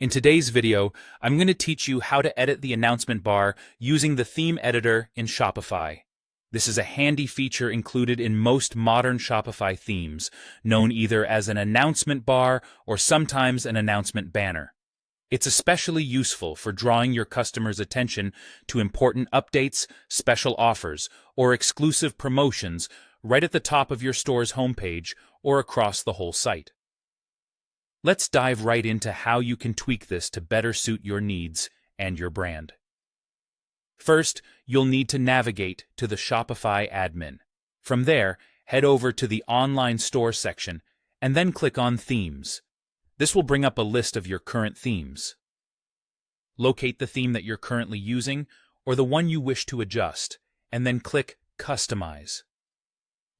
In today's video, I'm going to teach you how to edit the announcement bar using the theme editor in Shopify. This is a handy feature included in most modern Shopify themes, known either as an announcement bar or sometimes an announcement banner. It's especially useful for drawing your customers' attention to important updates, special offers, or exclusive promotions right at the top of your store's homepage or across the whole site. Let's dive right into how you can tweak this to better suit your needs and your brand. First, you'll need to navigate to the Shopify admin. From there, head over to the Online Store section and then click on Themes. This will bring up a list of your current themes. Locate the theme that you're currently using or the one you wish to adjust, and then click Customize.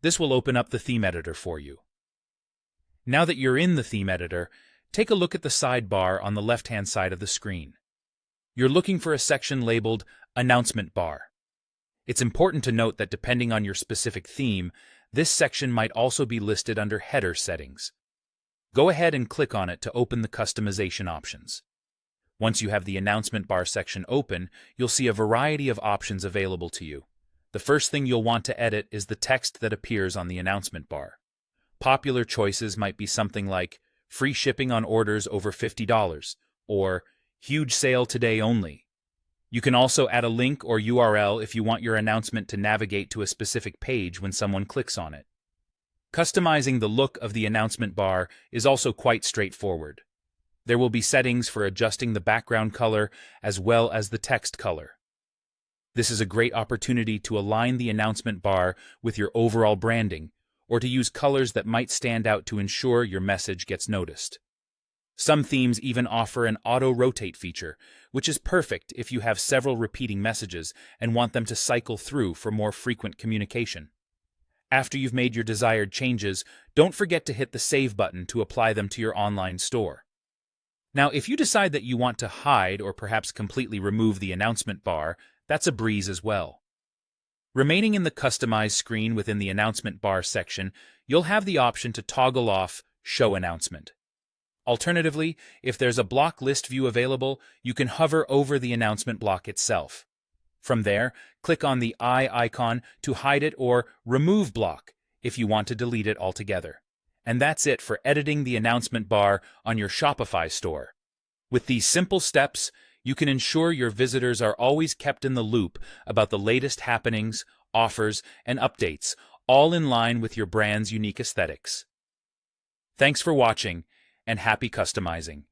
This will open up the theme editor for you. Now that you're in the theme editor, take a look at the sidebar on the left-hand side of the screen. You're looking for a section labeled Announcement Bar. It's important to note that depending on your specific theme, this section might also be listed under Header Settings. Go ahead and click on it to open the customization options. Once you have the Announcement Bar section open, you'll see a variety of options available to you. The first thing you'll want to edit is the text that appears on the announcement bar. Popular choices might be something like free shipping on orders over $50 or huge sale today only. You can also add a link or URL if you want your announcement to navigate to a specific page when someone clicks on it. Customizing the look of the announcement bar is also quite straightforward. There will be settings for adjusting the background color as well as the text color. This is a great opportunity to align the announcement bar with your overall branding, or to use colors that might stand out to ensure your message gets noticed. Some themes even offer an auto-rotate feature, which is perfect if you have several repeating messages and want them to cycle through for more frequent communication. After you've made your desired changes, don't forget to hit the Save button to apply them to your online store. Now, if you decide that you want to hide or perhaps completely remove the announcement bar, that's a breeze as well. Remaining in the Customize screen within the Announcement Bar section, you'll have the option to toggle off Show Announcement. Alternatively, if there's a block list view available, you can hover over the announcement block itself. From there, click on the eye icon to hide it or Remove Block if you want to delete it altogether. And that's it for editing the announcement bar on your Shopify store. With these simple steps, you can ensure your visitors are always kept in the loop about the latest happenings, offers, and updates, all in line with your brand's unique aesthetics. Thanks for watching, and happy customizing.